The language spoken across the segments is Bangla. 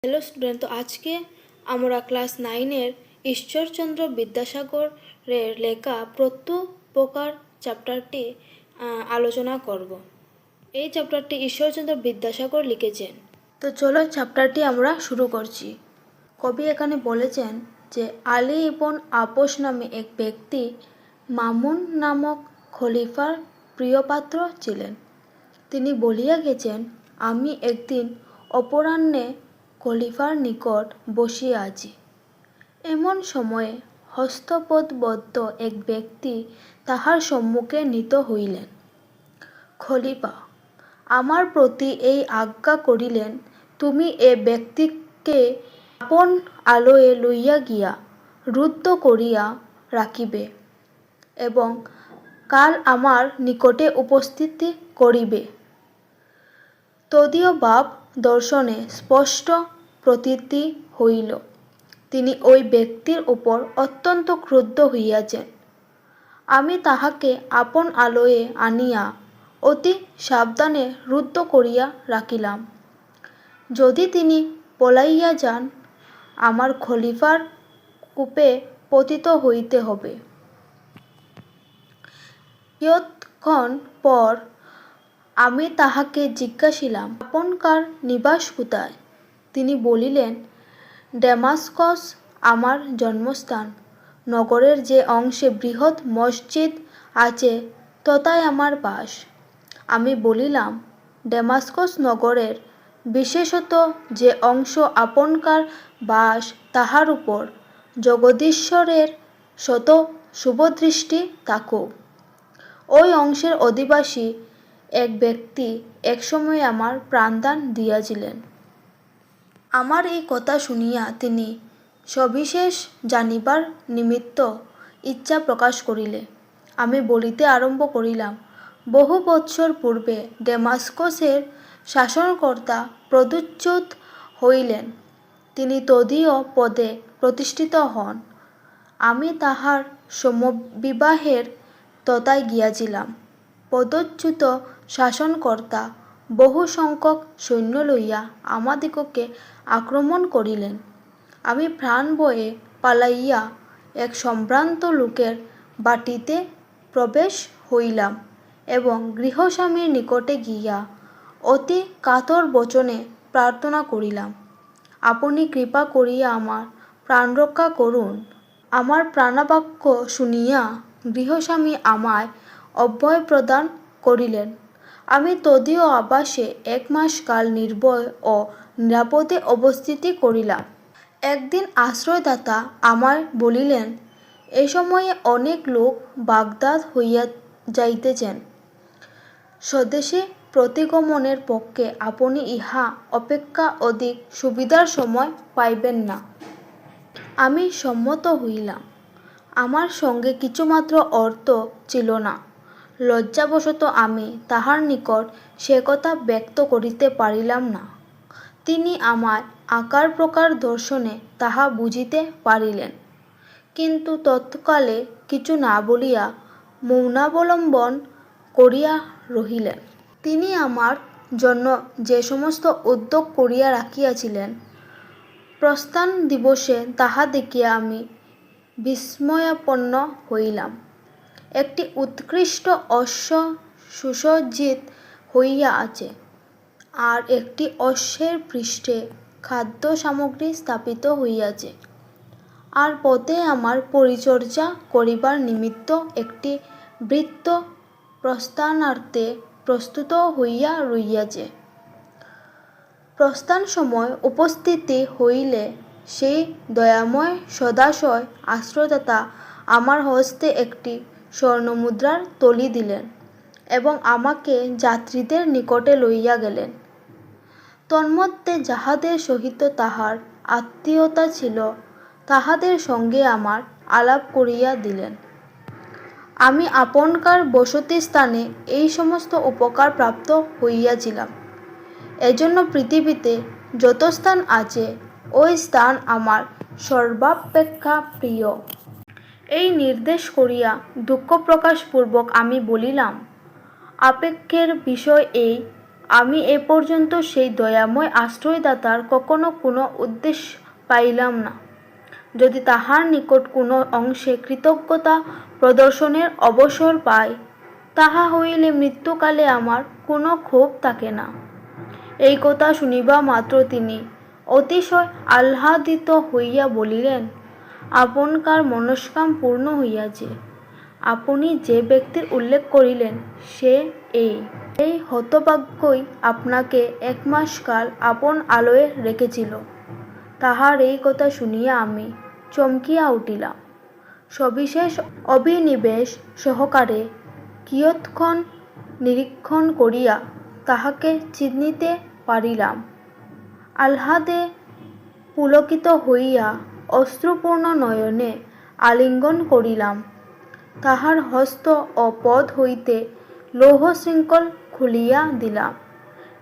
হ্যালো স্টুডেন্ট, তো আজকে আমরা ক্লাস 9-এর ঈশ্বরচন্দ্র বিদ্যাসাগরের লেখা প্রত্যুপকার চ্যাপ্টারটি আলোচনা করব। এই চ্যাপ্টারটি ঈশ্বরচন্দ্র বিদ্যাসাগর লিখেছেন। তো চলো চ্যাপ্টারটি আমরা শুরু করছি। কবি এখানে বলেছেন যে আলী ইবন আপোস নামে এক ব্যক্তি মামুন নামক খলিফার প্রিয়পাত্র ছিলেন। তিনি বলিয়া গেছেন, আমি একদিন অপরাহ্নে খলিফার নিকট বসিয়া আছি। এমন সময়ে হস্তপদবদ্ধ এক ব্যক্তি তাহার সম্মুখে নীত হইলেন। খলিফা আমার প্রতি এই আজ্ঞা করিলেন, তুমি এ ব্যক্তিকে আপন আলয়ে লইয়া গিয়া রুদ্ধ করিয়া রাখিবে এবং কাল আমার নিকটে উপস্থিতি করিবে। তদীয় ভাব দর্শনে স্পষ্ট প্রতীতি হইল, তিনি ওই ব্যক্তির উপর অত্যন্ত ক্রুদ্ধ হইয়াছেন। আমি তাহাকে আপন আলয়ে আনিয়া অতি সাবধানে রুদ্ধ করিয়া রাখিলাম। যদি তিনি পলাইয়া যান, আমার খলিফার কূপে পতিত হইতে হবে। কিয়ৎক্ষণ পর আমি তাহাকে জিজ্ঞাসিলাম, আপনকার নিবাস কোথায়? তিনি বলিলেন, ডেমাস্কস আমার জন্মস্থান। নগরের যে অংশে বৃহৎ মসজিদ আছে তথায় আমার বাস। আমি বলিলাম, ডেমাস্কস নগরের বিশেষত যে অংশ আপনকার বাস তাহার উপর জগদীশ্বরের শত শুভদৃষ্টি থাকুক। ওই অংশের অধিবাসী এক ব্যক্তি একসময় আমার প্রাণদান দিয়াছিলেন। আমার এই কথা শুনিয়া তিনি সবিশেষ জানিবার নিমিত্ত ইচ্ছা প্রকাশ করিলে আমি বলিতে আরম্ভ করিলাম, বহু বৎসর পূর্বে ডেমাস্কসের শাসনকর্তা প্রদ্যোৎ হইলেন। তিনি তদীয় পদে প্রতিষ্ঠিত হন। আমি তাহার সমবিবাহের তথায় গিয়াছিলাম। প্রদ্যোৎ শাসনকর্তা বহু সংখ্যক সৈন্য লইয়া আমাদিগকে আক্রমণ করিলেন। আমি প্রাণ ভয়ে পালাইয়া এক সম্ভ্রান্ত লোকের বাটীতে প্রবেশ হইলাম এবং গৃহস্বামীর নিকটে গিয়া অতি কাতর বচনে প্রার্থনা করিলাম, আপনি কৃপা করিয়া আমার প্রাণরক্ষা করুন। আমার প্রাণবাক্য শুনিয়া গৃহস্বামী আমায় অভয় প্রদান করিলেন। আমি তদীয় আবাসে 1 মাস কাল নির্ভয় ও নিরাপদে অবস্থিতি করিলাম। একদিন আশ্রয়দাতা আমায় বলিলেন, এ সময়ে অনেক লোক বাগদাদ হইয়া যাইতেছেন। স্বদেশে প্রতিগমনের পক্ষে আপনি ইহা অপেক্ষা অধিক সুবিধার সময় পাইবেন না। আমি সম্মত হইলাম। আমার সঙ্গে কিছুমাত্র অর্থ ছিল না। লজ্জাবশত আমি তাহার নিকট সে কথা ব্যক্ত করিতে পারিলাম না। তিনি আমায় আকার প্রকার দর্শনে তাহা বুঝিতে পারিলেন, কিন্তু তৎকালে কিছু না বলিয়া মৌনাবলম্বন করিয়া রহিলেন। তিনি আমার জন্য যে সমস্ত উদ্যোগ করিয়া রাখিয়াছিলেন, প্রস্থান দিবসে তাহা দেখিয়া আমি বিস্ময়াপন্ন হইলাম। একটি উৎকৃষ্ট অশ্ব সুসজ্জিত হইয়া আছে, আর একটি অশ্বের পৃষ্ঠে খাদ্য সামগ্রী স্থাপিত হইয়াছে, আর পথে আমার পরিচর্যা করিবার নিমিত্ত একটি ভৃত্য প্রস্থানার্থে প্রস্তুত হইয়া রহিয়াছে। প্রস্থান সময় উপস্থিতি হইলে সেই দয়াময় সদাশয় আশ্রয়দাতা আমার হস্তে একটি স্বর্ণমুদ্রার থলি দিলেন এবং আমাকে যাত্রীদের নিকটে লইয়া গেলেন। তন্মধ্যে যাহাদের সহিত তাহার আত্মীয়তা ছিল, তাহাদের সঙ্গে আমার আলাপ করিয়া দিলেন। আমি আপনকার বসতিস্থানে এই সমস্ত উপকার প্রাপ্ত হইয়াছিলাম। এজন্য পৃথিবীতে যত স্থান আছে, ওই স্থান আমার সর্বাপেক্ষা প্রিয়। এই নির্দেশ করিয়া দুঃখ প্রকাশপূর্বক আমি বলিলাম, আপেক্ষের বিষয় এই, আমি এ পর্যন্ত সেই দয়াময় আশ্রয়দাতার কখনো কোনো উদ্দেশ্য পাইলাম না। যদি তাহার নিকট কোনো অংশে কৃতজ্ঞতা প্রদর্শনের অবসর পাই, তাহা হইলে মৃত্যুকালে আমার কোনো ক্ষোভ থাকে না। এই কথা শুনিবা মাত্র তিনি অতিশয় আহ্লাদিত হইয়া বলিলেন, আপনকার মনস্কাম পূর্ণ হইয়াছে। আপনি যে ব্যক্তির উল্লেখ করিলেন সে এই হতভাগ্যই আপনাকে 1 মাস কাল আপন আলয়ে রেখেছিল। তাহার এই কথা শুনিয়া আমি চমকিয়া উঠিলাম। সবিশেষ অভিনিবেশ সহকারে কিয়ৎক্ষণ নিরীক্ষণ করিয়া তাহাকে চিনিতে পারিলাম। আহ্লাদে পুলকিত হইয়া অশ্রুপূর্ণ নয়নে আলিঙ্গন করিলাম। তাহার হস্ত ও পদ হইতে লৌহশৃঙ্খল খুলিয়া দিলাম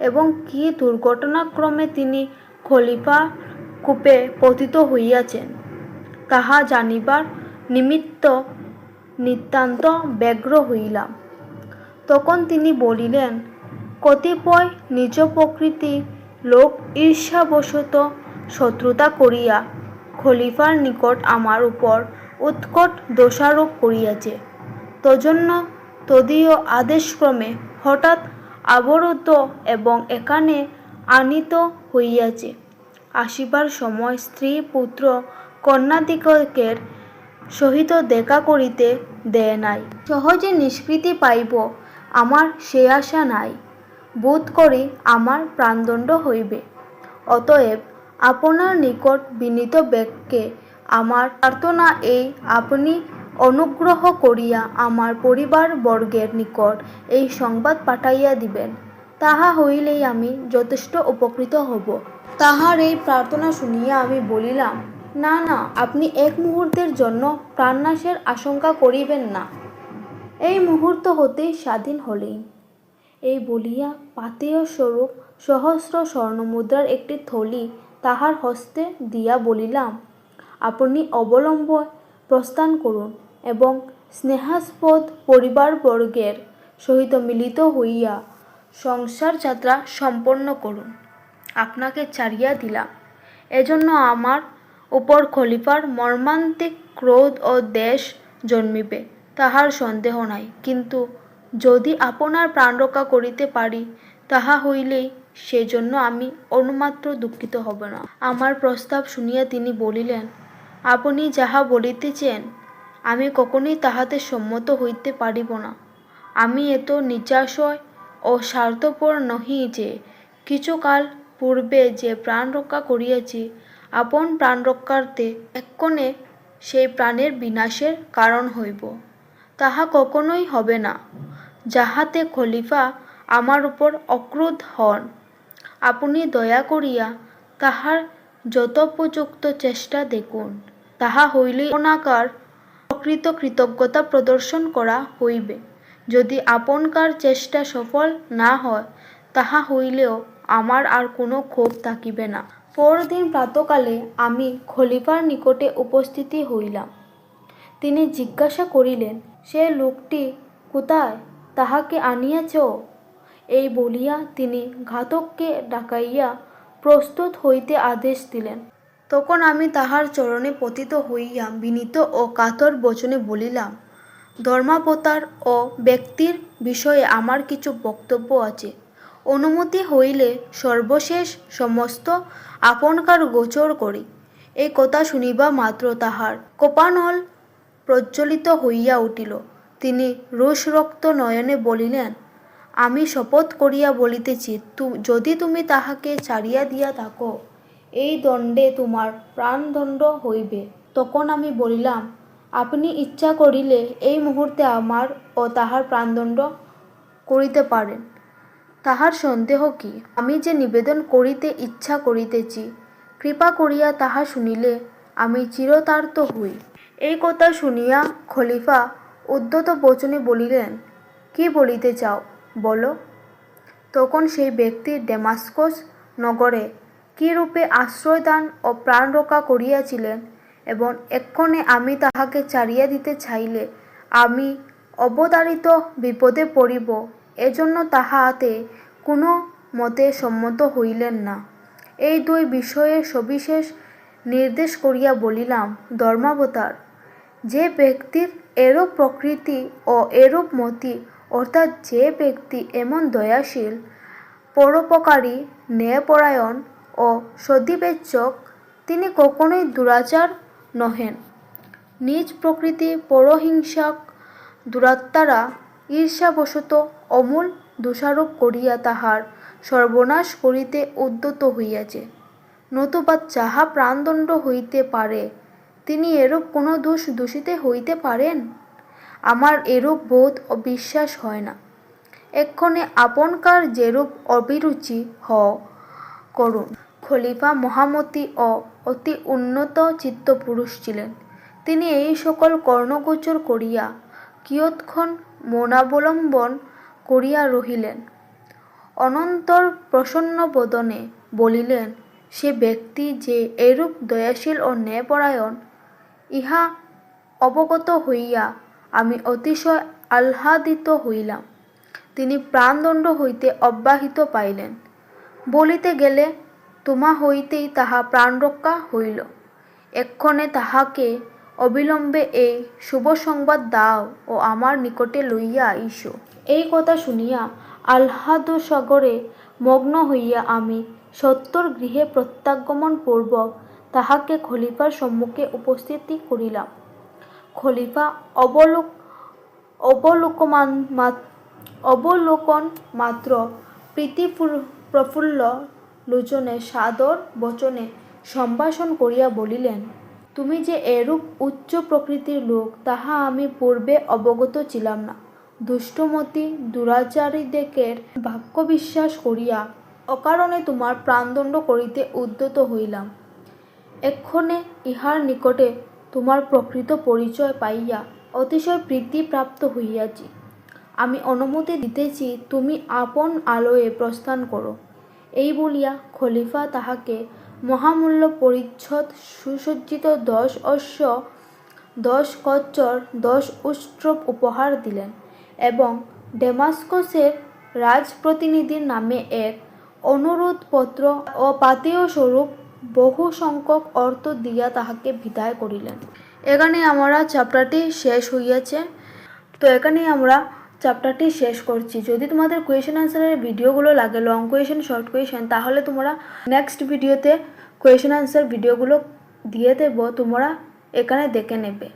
এবং কি দুর্ঘটনাক্রমে তিনি খলিফা কূপে পতিত হইয়াছেন, তাহা জানিবার নিমিত্ত নিতান্ত ব্যগ্র হইলাম। তখন তিনি বলিলেন, কতিপয় নিজ প্রকৃতি লোক ঈর্ষাবশত শত্রুতা করিয়া খলিফার নিকট আমার উপর উৎকট দোষারোপ করিয়াছে। তজ্জন্য তদীয় আদেশক্রমে হঠাৎ অবরুদ্ধ এবং এখানে আনীত হইয়াছে। আসিবার সময় স্ত্রী পুত্র কন্যাদিগের সহিত দেখা করিতে দেয় নাই। সহজে নিষ্কৃতি পাইব আমার সে আশা নাই। বোধ করি আমার প্রাণদণ্ড হইবে। অতএব আপনার নিকট বিনীত বাক্যে আমার প্রার্থনা এই, আপনি অনুগ্রহ করিয়া আমার পরিবারবর্গের নিকট এই সংবাদ পাঠাইয়া দিবেন। তাহা হইলেই আমি যথেষ্ট উপকৃত হব। তাহার এই প্রার্থনা শুনিয়া আমি বলিলাম, না না, আপনি 1 মুহূর্তের জন্য প্রাণনাশের আশঙ্কা করিবেন না। এই মুহূর্ত হতেই স্বাধীন হলেন। এই বলিয়া পাথেয়স্বরূপ সহস্র স্বর্ণমুদ্রার একটি থলি তাহার হস্তে দিয়া বলিলাম, আপনি অবলম্বে প্রস্থান করুন এবং স্নেহাস্পদ পরিবারবর্গের সহিত মিলিত হইয়া সংসারযাত্রা সম্পন্ন করুন। আপনাকে ছাড়িয়া দিলাম, এজন্য আমার উপর খলিফার মর্মান্তিক ক্রোধ ও দ্বেষ জন্মিবে তাহার সন্দেহ নাই। কিন্তু যদি আপনার প্রাণরক্ষা করিতে পারি, তাহা হইলেই সেজন্য আমি অনুমাত্র দুঃখিত হব না। আমার প্রস্তাব শুনিয়া তিনি বলিলেন, আপনি যাহা বলিতেছেন আমি কখনোই তাহাতে সম্মত হইতে পারিব না। আমি এত নিজাশয় ও স্বার্থপর নহি যে কিছুকাল পূর্বে যে প্রাণ রক্ষা করিয়াছি, আপন প্রাণরক্ষার্থে এক্ষণে সেই প্রাণের বিনাশের কারণ হইব। তাহা কখনোই হবে না, যাহাতে খলিফা আমার উপর অক্রুদ্ধ হন। আপনি দয়া করিয়া তাহার যথোপযুক্ত চেষ্টা দেখুন। তাহা হইলেই আপনার প্রকৃত কৃতজ্ঞতা প্রদর্শন করা হইবে। যদি আপনকার চেষ্টা সফল না হয়, তাহা হইলেও আমার আর কোনো ক্ষোভ থাকিবে না। পরদিন প্রাতঃকালে আমি খলিফার নিকটে উপস্থিত হইলাম। তিনি জিজ্ঞাসা করিলেন, সে লোকটি কোথায়, তাহাকে আনিয়াছ? এই বলিয়া তিনি ঘাতককে ডাকাইয়া প্রস্তুত হইতে আদেশ দিলেন। তখন আমি তাহার চরণে পতিত হইয়া বিনীত ও কাতর বচনে বলিলাম, ধর্মাবতার ও ব্যক্তির বিষয়ে আমার কিছু বক্তব্য আছে। অনুমতি হইলে সর্বশেষ সমস্ত আপনকার গোচর করি। এই কথা শুনিবা মাত্র তাহার কোপানল প্রজ্বলিত হইয়া উঠিল। তিনি রোষরক্ত নয়নে বলিলেন, আমি শপথ করিয়া বলিতেছি, যদি তুমি তাহাকে ছাড়িয়া দিয়া থাকো, এই দণ্ডে তোমার প্রাণদণ্ড হইবে। তখন আমি বলিলাম, আপনি ইচ্ছা করিলে এই মুহূর্তে আমার ও তাহার প্রাণদণ্ড করিতে পারেন। তাহার সন্দেহ কি? আমি যে নিবেদন করিতে ইচ্ছা করিতেছি, কৃপা করিয়া তাহা শুনিলে আমি চিরতার্থ হই। এই কথা শুনিয়া খলিফা উদ্ধত বচনে বলিলেন, কি বলিতে চাও, বলো। তখন সেই ব্যক্তি ডেমাস্কস নগরে কিরূপে আশ্রয়দান ও প্রাণরক্ষা করিয়াছিলেন এবং এক্ষণে আমি তাহাকে ছাড়িয়া দিতে চাইলে আমি অবধারিত বিপদে পড়িব, এজন্য তাহাতে কোনো মতে সম্মত হইলেন না। এই দুই বিষয়ে সবিশেষ নির্দেশ করিয়া বলিলাম, ধর্মাবতার, যে ব্যক্তির এরূপ প্রকৃতি ও এরূপ মতি, অর্থাৎ যে ব্যক্তি এমন দয়াশীল, পরোপকারী, ন্যায়পরায়ণ ও সদ্বিবেচক, তিনি কখনোই দুরাচার নহেন। নিজ প্রকৃতি পরহিংসক দুরাত্মারা ঈর্ষাবশত অমূল দোষারোপ করিয়া তাহার সর্বনাশ করিতে উদ্যত হইয়াছে। নতুবা যাহা প্রাণদণ্ড হইতে পারে, তিনি এরূপ কোনো দোষ দূষিতে হইতে পারেন? আমার এরূপ বোধ ও বিশ্বাস হয় না। এক্ষণে আপনকার যেরূপ অভিরুচি করুন। খলিফা মহামতি ও অতি উন্নত চিত্ত পুরুষ ছিলেন। তিনি এই সকল কর্ণগোচর করিয়া কিয়ৎক্ষণ মৌনাবলম্বন করিয়া রহিলেন। অনন্তর প্রসন্ন বদনে বলিলেন, সে ব্যক্তি যে এরূপ দয়াশীল ও ন্যায়পরায়ণ, ইহা অবগত হইয়া আমি অতিশয় আহ্লাদিত হইলাম। তিনি প্রাণদণ্ড হইতে অব্যাহতি পাইলেন। বলিতে গেলে তোমা হইতেই তাহা প্রাণরক্ষা হইল। এক্ষণে তাহাকে অবিলম্বে এই শুভ সংবাদ দাও ও আমার নিকটে লইয়া আইস। এই কথা শুনিয়া আহ্লাদসাগরে মগ্ন হইয়া আমি সত্বর গৃহে প্রত্যাগমন পূর্বক তাহাকে খলিফার সম্মুখে উপস্থিত করিলাম। খলিফা অবলোকন মাত্র প্রীতি প্রফুল্ল লোচনে সাদর বচনে সম্ভাষণ করিয়া বলিলেন, তুমি যে এরূপ উচ্চ প্রকৃতির লোক, তাহা আমি পূর্বে অবগত ছিলাম না। দুষ্টমতি দুরাচারীদিগের বাক্য বিশ্বাস করিয়া অকারণে তোমার প্রাণদণ্ড করিতে উদ্যত হইলাম। এক্ষণে ইহার নিকটে তোমার প্রকৃত পরিচয় পাইয়া অতিশয় প্রীতি প্রাপ্ত হইয়াছি। আমি অনুমতি দিতেছি, তুমি আপন আলয়ে প্রস্থান করো। এই বলিয়া খলিফা তাহাকে মহামূল্য পরিচ্ছদ সুসজ্জিত 10 অশ্ব, 10 খচ্চর, 10 উষ্ট্র উপহার দিলেন এবং ডেমাস্কসের রাজপ্রতিনিধির নামে এক অনুরোধপত্র ও পাথেয় স্বরূপ বহু সংখ্যক অর্থ দিয়া তাহাকে বিদায় করিলেন। এখানে আমরা চ্যাপ্টারটি শেষ হইয়াছে। তো এখানেই আমরা চ্যাপ্টারটি শেষ করছি। যদি তোমাদের কোয়েশ্চেন আনসারের ভিডিওগুলো লাগে, লং কোয়েশ্চেন, শর্ট কোয়েশ্চেন, তাহলে তোমরা নেক্সট ভিডিওতে কোয়েশ্চেন আনসার ভিডিওগুলো দিয়ে দেবো, তোমরা এখানে দেখে নেবে।